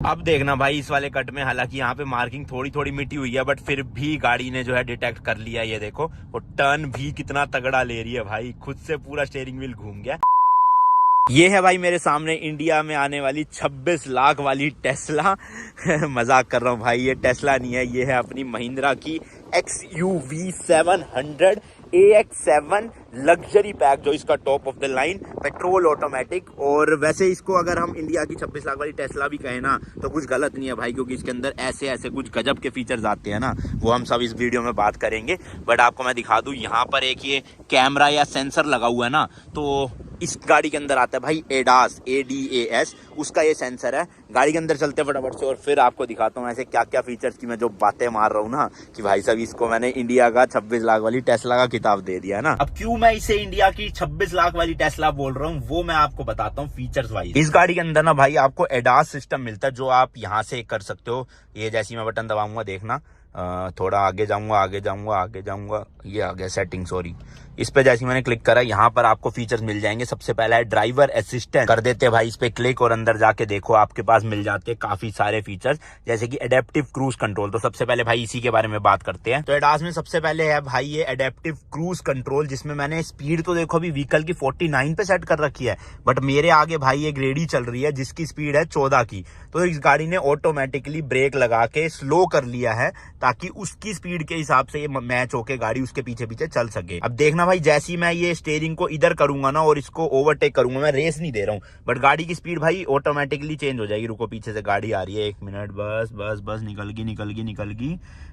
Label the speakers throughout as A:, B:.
A: अब देखना भाई इस वाले कट में, हालांकि यहाँ पे मार्किंग थोड़ी थोड़ी मिटी हुई है, बट फिर भी गाड़ी ने जो है डिटेक्ट कर लिया। ये देखो वो टर्न भी कितना तगड़ा ले रही है भाई, खुद से पूरा स्टीयरिंग व्हील घूम गया। ये है भाई मेरे सामने इंडिया में आने वाली 26 लाख वाली टेस्ला। मजाक कर रहा हूँ भाई, ये टेस्ला नहीं है, ये है अपनी महिंद्रा की XUV 700 AX7 लग्जरी पैक, जो इसका top of the line petrol automatic. और वैसे इसको अगर हम इंडिया की 26 लाख वाली टेस्ला भी कहें ना तो कुछ गलत नहीं है भाई, क्योंकि इसके अंदर ऐसे ऐसे कुछ गजब के फीचर्स आते हैं ना, वो हम सब इस वीडियो में बात करेंगे। बट आपको मैं दिखा दूं, यहाँ पर एक ये कैमरा या सेंसर लगा हुआ है ना, तो इस गाड़ी के अंदर आता है भाई ADAS, ADAS, उसका ये सेंसर है। गाड़ी के अंदर चलते फटाफट से और फिर आपको दिखाता हूँ ऐसे क्या क्या फीचर्स की मैं जो बातें मार रहा हूँ ना, कि भाई साहब इसको मैंने इंडिया का 26 लाख वाली टेस्ला का किताब दे दिया है ना। अब क्यों मैं इसे इंडिया की 26 लाख वाली टेस्ला बोल रहा हूँ वो मैं आपको बताता हूँ फीचर्स वाइज। इस गाड़ी के अंदर ना भाई आपको ADAS सिस्टम मिलता है, जो आप यहाँ से कर सकते हो। ये जैसे मैं बटन दबाऊंगा देखना, थोड़ा आगे जाऊंगा, ये आ गया सेटिंग, सॉरी। इस पे जैसे मैंने क्लिक करा, यहाँ पर आपको फीचर्स मिल जाएंगे। सबसे पहला है ड्राइवर असिस्टेंट, कर देते हैं भाई इस पे क्लिक और अंदर जाके देखो आपके पास मिल जाते हैं काफी सारे फीचर्स, जैसे कि एडेप्टिव क्रूज कंट्रोल। तो सबसे पहले भाई इसी के बारे में बात करते हैं। तो ADAS में सबसे पहले है भाई ये एडेप्टिव क्रूज कंट्रोल, जिसमें मैंने स्पीड तो देखो अभी व्हीकल की 49 पे सेट कर रखी है, बट मेरे आगे भाई एक रेडी चल रही है जिसकी स्पीड है 14 की। तो इस गाड़ी ने ऑटोमेटिकली ब्रेक लगा के स्लो कर लिया है, ताकि उसकी स्पीड के हिसाब से ये मैच होके गाड़ी उसके पीछे पीछे चल सके। अब देखना भाई, जैसी मैं ये स्टीयरिंग को इधर करूंगा ना और इसको ओवरटेक करूंगा, मैं रेस नहीं दे रहा हूँ, बट गाड़ी की स्पीड भाई ऑटोमेटिकली चेंज हो जाएगी। रुको, पीछे से गाड़ी आ रही है, 1 मिनट, बस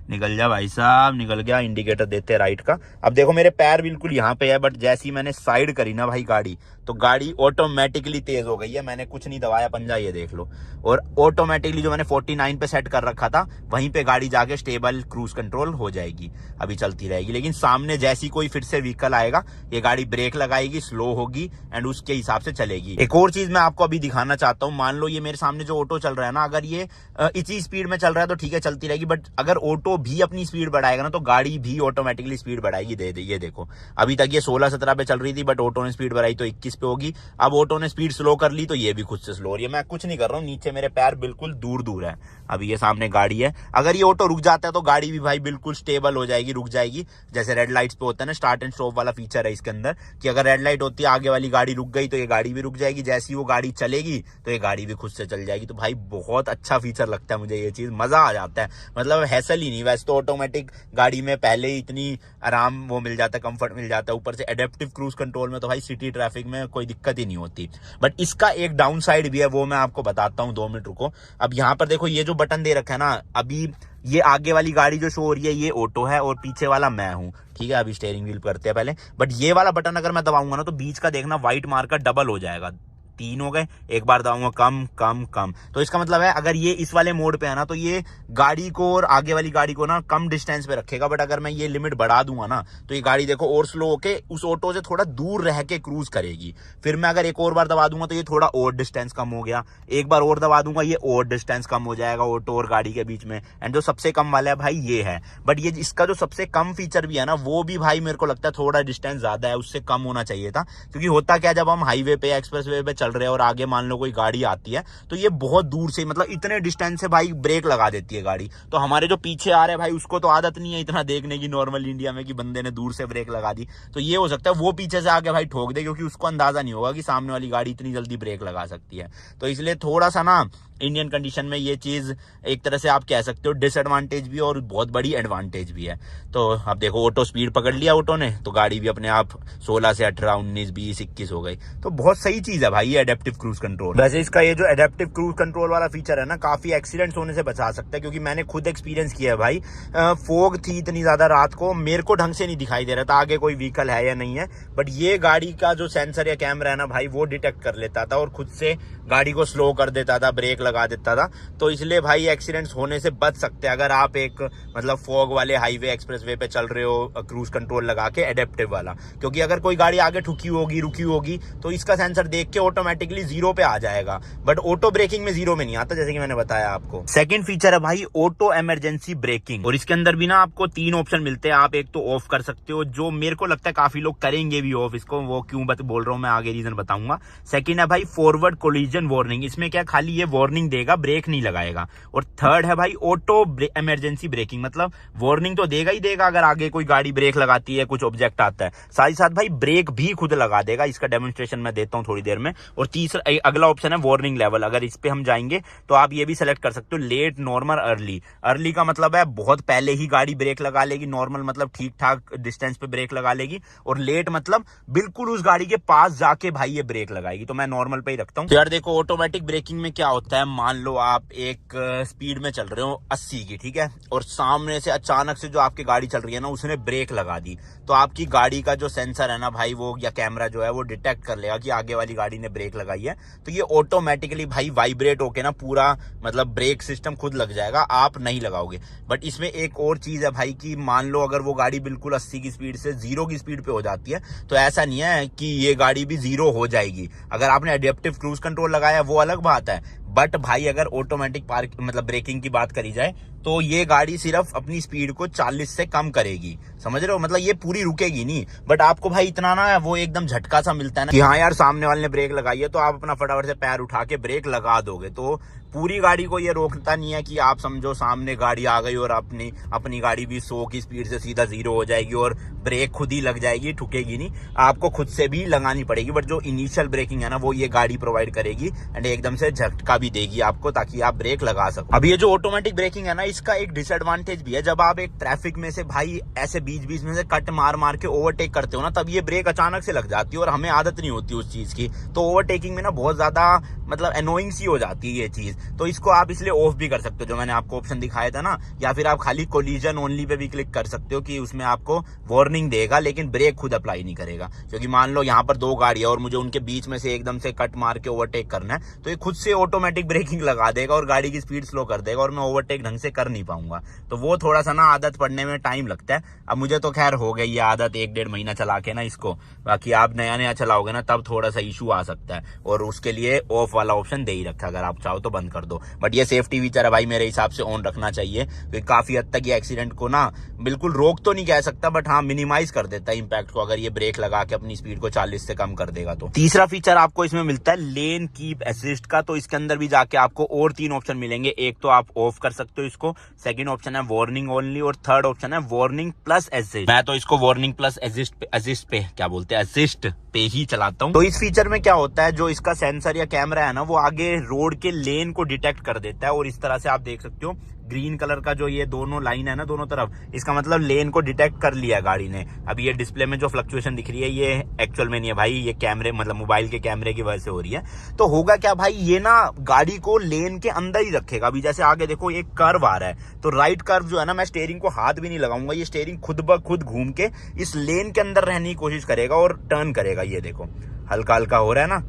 A: निकल जा भाई साहब, निकल गया। इंडिकेटर देते हैं राइट का। अब देखो मेरे पैर बिल्कुल यहाँ पे है, बट जैसी मैंने साइड करी ना भाई गाड़ी, तो गाड़ी ऑटोमेटिकली तेज हो गई है। मैंने कुछ नहीं दबाया, पंजा ये देख लो, और ऑटोमेटिकली जो मैंने 49 पे सेट कर रखा था वहीं पे गाड़ी जाके स्टेबल क्रूज कंट्रोल हो जाएगी, अभी चलती रहेगी। लेकिन सामने जैसी कोई फिर से व्हीकल आएगा, ये गाड़ी ब्रेक लगाएगी, स्लो होगी एंड उसके हिसाब से चलेगी। एक और चीज मैं आपको अभी दिखाना चाहता हूँ, मान लो ये मेरे सामने जो ऑटो चल रहा है ना, अगर ये इसी स्पीड में चल रहा है तो ठीक है, चलती रहेगी, बट अगर ऑटो भी अपनी स्पीड बढ़ाएगा ना तो गाड़ी भी ऑटोमेटिकली स्पीड बढ़ाएगी। ये देखो, अभी तक ये 16-17 पे चल रही थी, बट ऑटो ने स्पीड बढ़ाई तो 21 पे होगी। अब ऑटो ने स्पीड स्लो कर ली तो ये भी खुद से स्लो हो रही है। मैं कुछ नहीं कर रहा हूँ, नीचे मेरे पैर बिल्कुल दूर है। अभी ये सामने गाड़ी है, अगर ये ऑटो रुक जाता है तो गाड़ी भी भाई बिल्कुल स्टेबल हो जाएगी, रुक जाएगी। जैसे रेड लाइट्स पे होता है ना, स्टार्ट एंड स्टॉप वाला फीचर है इसके अंदर, कि अगर रेड लाइट होती है, आगे वाली गाड़ी रुक गई तो ये गाड़ी भी रुक जाएगी, जैसी वो गाड़ी चलेगी तो ये गाड़ी भी खुद से चल जाएगी। तो भाई बहुत अच्छा फीचर लगता है मुझे ये चीज, मजा आ जाता है, मतलब हैसल ही नहीं। वैसे तो ऑटोमेटिक गाड़ी में पहले ही इतनी आराम वो मिल जाता है, कंफर्ट मिल जाता है, ऊपर से एडेप्टिव क्रूज कंट्रोल में तो भाई सिटी ट्रैफिक में कोई दिक्कत ही नहीं होती। बट इसका एक डाउन साइड भी है, वो मैं आपको बताता हूँ, 2 मिनट रुको। अब यहाँ पर देखो, ये जो बटन दे रखा है ना, अभी ये आगे वाली गाड़ी जो शो हो रही है ये ऑटो है और पीछे वाला मैं हूँ, ठीक है। अभी स्टीयरिंग व्हील करते हैं पहले, बट ये वाला बटन अगर मैं दबाऊंगा ना तो बीच का देखना व्हाइट मार्कर डबल हो जाएगा, 3 हो गए। एक बार दबाऊंगा कम, तो इसका मतलब है अगर ये इस वाले मोड पे है ना तो ये गाड़ी को और आगे वाली गाड़ी को ना कम डिस्टेंस पे रखेगा, बट अगर मैं ये लिमिट बढ़ा दूंगा ना तो ये गाड़ी देखो और स्लो होके उस ऑटो से थोड़ा दूर रह के क्रूज करेगी। फिर मैं अगर एक और बार दबा दूंगा तो ये थोड़ा और डिस्टेंस कम हो गया, एक बार और दबा दूंगा ये और डिस्टेंस कम हो जाएगा ऑटो और गाड़ी के बीच में। एंड जो सबसे कम वाला है भाई ये है, बट ये इसका जो सबसे कम फीचर भी है ना, वो भी भाई मेरे को लगता है थोड़ा डिस्टेंस ज्यादा है, उससे कम होना चाहिए था। क्योंकि होता क्या, जब हम हाईवे पे एक्सप्रेस वे पे चल रहे हैं और आगे मान लो कोई गाड़ी आती है तो ये बहुत दूर से, मतलब इतने डिस्टेंस से भाई ब्रेक लगा देती है गाड़ी। तो हमारे जो पीछे आ रहे हैं भाई उसको तो आदत नहीं है इतना देखने की नॉर्मल इंडिया में कि बंदे ने दूर से ब्रेक लगा दी, तो ये हो सकता है वो पीछे से आके भाई ठोक दे, क्योंकि उसको अंदाजा नहीं होगा कि सामने वाली गाड़ी इतनी जल्दी ब्रेक लगा सकती है। तो इसलिए थोड़ा सा ना इंडियन कंडीशन में ये चीज एक तरह से आप कह सकते हो डिसएडवांटेज भी और बहुत बड़ी एडवांटेज भी है। तो अब देखो ऑटो स्पीड पकड़ लिया ऑटो ने, तो गाड़ी भी अपने आप 16 से 18, 19, 20, 21 हो गई। तो बहुत सही चीज है भाई ये एडेप्टिव क्रूज कंट्रोल। वैसे इसका ये जो एडेप्टिव क्रूज कंट्रोल वाला फीचर है ना, काफी एक्सीडेंट्स होने से बचा सकता है, क्योंकि मैंने खुद एक्सपीरियंस किया है भाई। फोग थी इतनी ज्यादा रात को, मेरे को ढंग से नहीं दिखाई दे रहा था आगे कोई व्हीकल है या नहीं है, बट ये गाड़ी का जो सेंसर या कैमरा है ना भाई, वो डिटेक्ट कर लेता था और खुद से गाड़ी को स्लो कर देता था, ब्रेक लगा देता था। तो इसलिए भाई एक्सीडेंट्स होने से बच सकते हैं अगर आप एक मतलब फॉग वाले हाईवे एक्सप्रेस वे पे चल रहे हो क्रूज कंट्रोल लगा के एडेप्टिव वाला। क्योंकि अगर कोई गाड़ी आगे ठुकी होगी, रुकी होगी, तो इसका सेंसर देख के ऑटोमेटिकली 0 पे आ जाएगा, बट ऑटो ब्रेकिंग में 0 में नहीं आता, जैसे कि मैंने बताया आपको। सेकंड फीचर है भाई ऑटो इमरजेंसी ब्रेकिंग, और इसके अंदर भी ना आपको 3 ऑप्शन मिलते हैं। आप एक तो ऑफ कर सकते हो, जो मेरे को लगता है काफी लोग करेंगे भी ऑफ इसको, वो क्यों बोल रहा हूँ मैं आगे रीजन बताऊंगा। सेकंड है भाई फॉरवर्ड कोलिजन वार्निंग, इसमें क्या खाली ये वार्निंग वार्निंग देगा, ब्रेक नहीं लगाएगा। और थर्ड है भाई ऑटो इमरजेंसी ब्रेकिंग, मतलब वार्निंग तो देगा ही देगा अगर आगे कोई गाड़ी ब्रेक लगाती है, कुछ ऑब्जेक्ट आता है, साथ ही साथ भाई ब्रेक भी खुद लगा देगा। इसका डेमोन्स्ट्रेशन मैं देता हूँ थोड़ी देर में। और तीसरा अगला ऑप्शन है वार्निंग लेवल। अगर इस पे हम जाएंगे तो आप ये भी सेलेक्ट कर सकते हो, लेट, नॉर्मल, अर्ली। अर्ली का मतलब है बहुत पहले ही गाड़ी ब्रेक लगा लेगी, नॉर्मल मतलब ठीक ठाक डिस्टेंस पे ब्रेक लगा लेगी, और लेट मतलब बिल्कुल उस गाड़ी के पास जाके भाई ये ब्रेक लगाएगी। तो मैं नॉर्मल पे ही रखता हूँ। तो यार देखो ऑटोमेटिक ब्रेकिंग में क्या होता है, मान लो आप एक स्पीड में चल रहे हो 80 की, ठीक है, और सामने से अचानक से जो आपकी गाड़ी चल रही है ना उसने ब्रेक लगा दी, तो आपकी गाड़ी का जो सेंसर है ना भाई वो या कैमरा जो है वो डिटेक्ट कर लेगा कि आगे वाली गाड़ी ने ब्रेक लगाई है, तो ये ऑटोमेटिकली भाई वाइब्रेट होके ना पूरा मतलब ब्रेक सिस्टम खुद लग जाएगा, आप नहीं लगाओगे। बट इसमें एक और चीज है भाई कि मान लो अगर वो गाड़ी बिल्कुल 80 की स्पीड से 0 की स्पीड पे हो जाती है, तो ऐसा नहीं है कि ये गाड़ी भी 0 हो जाएगी। अगर आपने एडेप्टिव क्रूज कंट्रोल लगाया वो अलग बात है, बट भाई अगर ऑटोमेटिक पार्क मतलब ब्रेकिंग की बात करी जाए तो ये गाड़ी सिर्फ अपनी स्पीड को 40 से कम करेगी, समझ रहे हो, मतलब ये पूरी रुकेगी नहीं। बट आपको भाई इतना ना वो एकदम झटका सा मिलता है ना कि हाँ यार सामने वाले ने ब्रेक लगाई है, तो आप अपना फटाफट से पैर उठा के ब्रेक लगा दोगे। तो पूरी गाड़ी को ये रोकता नहीं है कि आप समझो सामने गाड़ी आ गई और अपनी गाड़ी भी 100 की स्पीड से सीधा 0 हो जाएगी और ब्रेक खुद ही लग जाएगी, ठुकेगी नहीं, आपको खुद से भी लगानी पड़ेगी। बट जो इनिशियल ब्रेकिंग है ना वो ये गाड़ी प्रोवाइड करेगी एंड एकदम से झटका भी देगी आपको ताकि आप ब्रेक लगा सको। अब ये जो ऑटोमेटिक ब्रेकिंग है ना इसका एक डिसएडवांटेज भी है, जब आप एक ट्रैफिक में से भाई ऐसे बीच बीच में से कट मार मार के ओवरटेक करते हो ना, तब ये ब्रेक अचानक से लग जाती है और हमें आदत नहीं होती उस चीज की, तो ओवरटेकिंग में ना बहुत ज्यादा मतलब एनोइंग सी हो जाती है ये चीज। तो इसको आप इसलिए ऑफ भी कर सकते हो, जो मैंने आपको ऑप्शन दिखाया था ना, या फिर आप खाली कोलिजन ओनली पे भी क्लिक कर सकते हो कि उसमें आपको वार्निंग देगा लेकिन ब्रेक खुद अप्लाई नहीं करेगा। क्योंकि मान लो यहाँ पर 2 गाड़ियां और मुझे उनके बीच में से एकदम से कट मार के ओवरटेक करना है, तो ये खुद से ऑटोमेटिक ब्रेकिंग लगा देगा और गाड़ी की स्पीड स्लो कर देगा और मैं ओवरटेक ढंग से कर नहीं पाऊंगा। तो वो थोड़ा सा ना आदत पड़ने में टाइम लगता है। अब मुझे तो खैर हो गई ये आदत 1-1.5 महीना चला के ना इसको, बाकी आप नया नया चलाओगे ना तब थोड़ा सा इशू आ सकता है, और उसके लिए ऑफ वाला ऑप्शन दे ही रखा, अगर आप चाहो तो बंद कर दो। बट ये सेफ्टी फीचर है भाई मेरे हिसाब से ऑन रखना चाहिए, क्योंकि काफी हद तक ये एक्सीडेंट को ना बिल्कुल रोक तो नहीं कह सकता, बट हाँ मिनिमाइज कर देता है इंपैक्ट को, अगर ये ब्रेक लगा के अपनी स्पीड को 40 से कम कर देगा। तो तीसरा फीचर आपको इसमें मिलता है लेन कीप असिस्ट का। तो इसके अंदर भी जाके आपको और 3 ऑप्शन मिलेंगे। एक तो आप ऑफ कर सकते हो इसको, सेकंड ऑप्शन है वार्निंग ओनली, और थर्ड ऑप्शन है वार्निंग प्लस असिस्ट। मैं तो इसको वार्निंग प्लस असिस्ट पे क्या बोलते हैं, असिस्ट पे ही चलाता हूँ। तो इस फीचर में क्या होता है, जो इसका सेंसर या कैमरा है ना वो आगे रोड के लेन को डिटेक्ट कर देता है, और इस तरह से आप देख सकते हो ग्रीन कलर का जो ये दोनों लाइन है ना दोनों तरफ, इसका मतलब लेन को डिटेक्ट कर लिया गाड़ी ने। अब ये डिस्प्ले में जो फ्लक्चुएशन दिख रही है ये एक्चुअल में नहीं है भाई, ये कैमरे मतलब मोबाइल के कैमरे की वजह से हो रही है। तो होगा क्या भाई, ये ना गाड़ी को लेन के अंदर ही रखेगा। अभी जैसे आगे देखो एक कर्व आ रहा है, तो राइट कर्व जो है ना, मैं स्टीयरिंग को हाथ भी नहीं लगाऊंगा, ये स्टीयरिंग खुद ब खुद घूम के इस लेन के अंदर रहने की कोशिश करेगा और टर्न करेगा। ये देखो हल्का हल्का हो रहा है ना,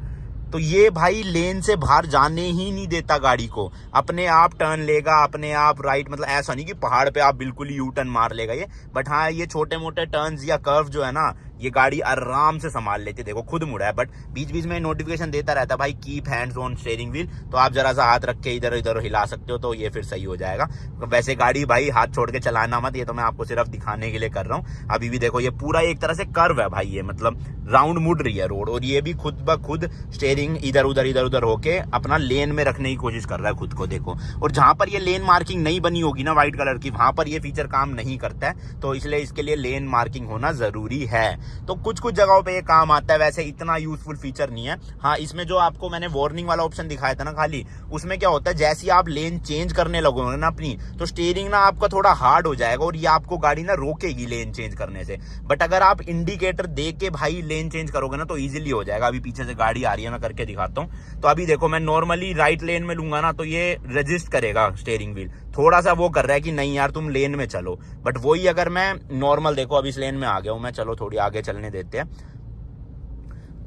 A: तो ये भाई लेन से बाहर जाने ही नहीं देता गाड़ी को, अपने आप टर्न लेगा, अपने आप राइट, मतलब ऐसा नहीं कि पहाड़ पे आप बिल्कुल ही यू टर्न मार लेगा ये, बट हाँ ये छोटे मोटे टर्न्स या कर्व जो है ना ये गाड़ी आराम से संभाल लेती है। देखो खुद मुड़ा है, बट बीच बीच में नोटिफिकेशन देता रहता है भाई keep hands on steering wheel, तो आप जरा सा हाथ रख के इधर इधर हिला सकते हो, तो ये फिर सही हो जाएगा। वैसे गाड़ी भाई हाथ छोड़ के चलाना मत, ये तो मैं आपको सिर्फ दिखाने के लिए कर रहा हूँ। अभी भी देखो ये पूरा एक तरह से कर्व है भाई, ये मतलब राउंड मुड़ रही है रोड, और ये भी खुद ब खुद स्टीयरिंग इधर उधर होके अपना लेन में रखने की कोशिश कर रहा है खुद को। देखो, और जहां पर ये लेन मार्किंग नहीं बनी होगी ना व्हाइट कलर की, वहां पर ये फीचर काम नहीं करता है, तो इसलिए इसके लिए लेन मार्किंग होना जरूरी है। तो कुछ कुछ जगहों पे ये काम आता है, वैसे इतना यूजफुल फीचर नहीं है। हाँ इसमें जो आपको मैंने वार्निंग वाला ऑप्शन दिखाया था ना खाली, उसमें क्या होता है जैसे ही आप लेन चेंज करने लगोगे ना अपनी, तो स्टीयरिंग ना आपका थोड़ा हार्ड हो जाएगा और ये आपको गाड़ी ना रोकेगी लेन चेंज करने से। बट अगर आप इंडिकेटर दे के भाई लेन चेंज करोगे ना तो इजीली हो जाएगा। अभी पीछे से गाड़ी आ रही है, मैं करके दिखाता हूँ। तो अभी देखो मैं नॉर्मली राइट लेन में लूंगा ना तो ये रजिस्ट करेगा स्टीयरिंग व्हील, थोड़ा सा वो कर रहा है कि नहीं यार तुम लेन में चलो, बट वही अगर मैं नॉर्मल, देखो अभी इस लेन में आ गया हूं मैं, चलो थोड़ी आगे चलने देते हैं।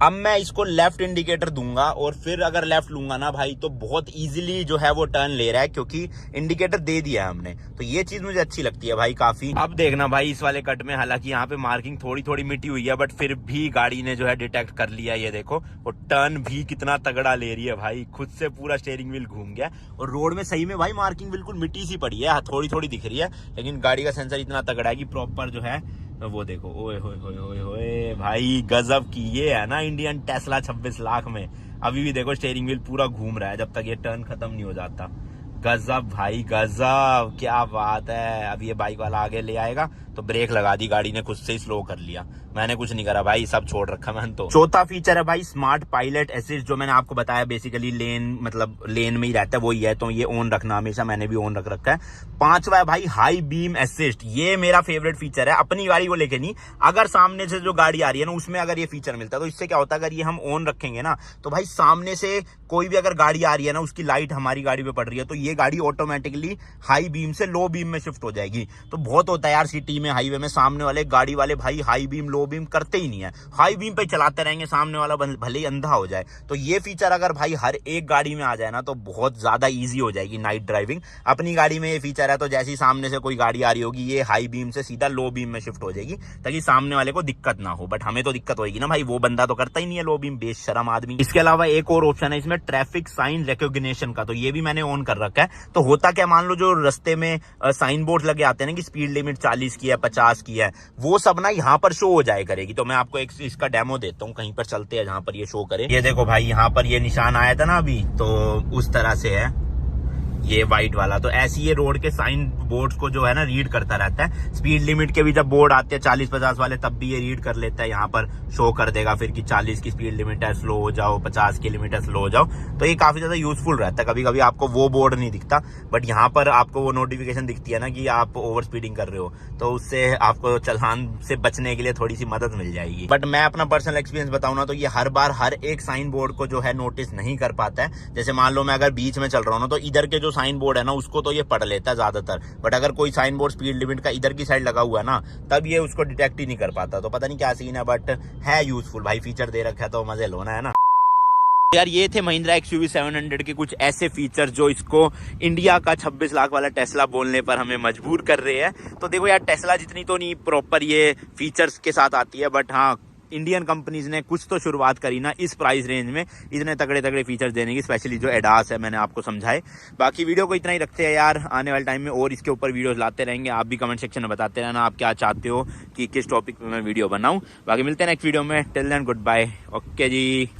A: अब मैं इसको लेफ्ट इंडिकेटर दूंगा और फिर अगर लेफ्ट लूंगा ना भाई तो बहुत इजीली जो है वो टर्न ले रहा है, क्योंकि इंडिकेटर दे दिया है हमने। तो ये चीज मुझे अच्छी लगती है भाई काफी। अब देखना भाई इस वाले कट में हालांकि यहाँ पे मार्किंग थोड़ी थोड़ी मिटी हुई है, बट फिर भी गाड़ी ने जो है डिटेक्ट कर लिया। ये देखो, और टर्न भी कितना तगड़ा ले रही है भाई, खुद से पूरा स्टीयरिंग व्हील घूम गया। और रोड में सही में भाई मार्किंग बिल्कुल मिट्टी सी पड़ी है, थोड़ी थोड़ी दिख रही है, लेकिन गाड़ी का सेंसर इतना तगड़ा है कि प्रॉपर जो है वो देखो। ओए होए होए होए होए भाई, गजब की ये है ना इंडियन टेस्ला 26 लाख में। अभी भी देखो स्टीयरिंग व्हील पूरा घूम रहा है जब तक ये टर्न खत्म नहीं हो जाता। गजब भाई गजब, क्या बात है। अब ये बाइक वाला आगे ले आएगा तो ब्रेक लगा दी, गाड़ी ने खुद से ही स्लो कर लिया, मैंने कुछ नहीं करा भाई, सब छोड़ रखा मैंने तो। चौथा फीचर है भाई स्मार्ट पायलट असिस्ट, जो मैंने आपको बताया बेसिकली लेन मतलब लेन में ही रहता है, वही है, तो ये ऑन रखना हमेशा, मैंने भी ऑन रख रखा है। पांचवा है भाई हाई बीम असिस्ट, ये मेरा फेवरेट फीचर है, अपनी गाड़ी को लेके नहीं, अगर सामने से जो गाड़ी आ रही है ना उसमें अगर ये फीचर मिलता है तो इससे क्या होता है, अगर ये हम ऑन रखेंगे ना तो भाई सामने से कोई भी अगर गाड़ी आ रही है ना, उसकी लाइट हमारी गाड़ी पे पड़ रही है तो ये गाड़ी ऑटोमेटिकली हाई बीम से लो बीम में शिफ्ट हो जाएगी। तो बहुत होता है यार सिटी में, हाईवे में सामने वाले गाड़ी वाले भाई हाई बीम लो बीम करते ही नहीं है, हाई बीम पे चलाते रहेंगे, सामने वाला भले ही अंधा हो जाए। तो ये फीचर अगर भाई हर एक गाड़ी में आ जाए ना तो बहुत ज्यादा ईजी हो जाएगी नाइट ड्राइविंग। अपनी गाड़ी में ये फीचर है तो जैसे ही सामने से कोई गाड़ी आ रही होगी ये हाई बीम से सीधा लो बीम में शिफ्ट हो जाएगी ताकि सामने वाले को दिक्कत ना हो। बट हमें तो दिक्कत होगी ना भाई, वो बंदा तो करता ही नहीं है लो बीम, बेशरम आदमी। इसके अलावा एक और ऑप्शन है इसमें ट्रैफिक साइन रिकॉग्निशन का, तो ये भी मैंने ऑन कर रखा है। तो होता क्या, मान लो जो रास्ते में साइन बोर्ड लगे आते हैं ना कि स्पीड लिमिट 40 की है 50 की है, वो सब ना यहाँ पर शो हो जाए करेगी। तो मैं आपको एक इसका डेमो देता हूँ, कहीं पर चलते हैं जहां पर ये शो करे। ये देखो भाई यहाँ पर ये निशान आया था ना अभी, तो उस तरह से है ये व्हाइट वाला। तो ऐसी ये रोड के साइन बोर्ड्स को जो है ना रीड करता रहता है। स्पीड लिमिट के भी जब बोर्ड आते हैं 40-50 वाले तब भी ये रीड कर लेता है, यहाँ पर शो कर देगा फिर कि 40 की स्पीड लिमिट है स्लो हो जाओ, 50 की लिमिट है स्लो हो जाओ। तो ये काफी ज्यादा यूजफुल रहता है। कभी कभी आपको वो बोर्ड नहीं दिखता बट यहाँ पर आपको वो नोटिफिकेशन दिखती है ना कि आप ओवर स्पीडिंग कर रहे हो, तो उससे आपको चालान से बचने के लिए थोड़ी सी मदद मिल जाएगी। बट मैं अपना पर्सनल एक्सपीरियंस बताऊँ ना तो ये हर बार हर एक साइन बोर्ड को जो है नोटिस नहीं कर पाता है। जैसे मान लो मैं अगर बीच में चल रहा हूँ ना तो इधर के जो साइन बोर्ड है ना उसको तो ये पढ़ लेता है ज्यादातर, बट अगर कोई साइन बोर्ड स्पीड लिमिट का इधर की साइड लगा हुआ है ना तब ये उसको डिटेक्ट ही नहीं कर पाता। तो पता नहीं क्या सीन है बट है यूजफुल भाई, फीचर दे रखा है तो मजे लो ना, है ना यार। ये थे महिंद्रा XUV 700 के कुछ ऐसे फीचर जो इसको इंडिया का 26 लाख वाला टेस्ला बोलने पर हमें मजबूर कर रहे हैं। तो देखो यार टेस्ला जितनी तो नहीं प्रॉपर ये फीचर्स के साथ आती है, बट हाँ इंडियन कंपनीज ने कुछ तो शुरुआत करी ना इस प्राइस रेंज में इतने तगड़े तगड़े फीचर्स देने की, स्पेशली जो एडास है मैंने आपको समझाए। बाकी वीडियो को इतना ही रखते हैं यार, आने वाले टाइम में और इसके ऊपर वीडियोस लाते रहेंगे। आप भी कमेंट सेक्शन में बताते रहना आप क्या चाहते हो कि किस टॉपिक पे मैं वीडियो बनाऊं। बाकी मिलते हैं नेक्स्ट वीडियो में, till then goodbye, okay जी।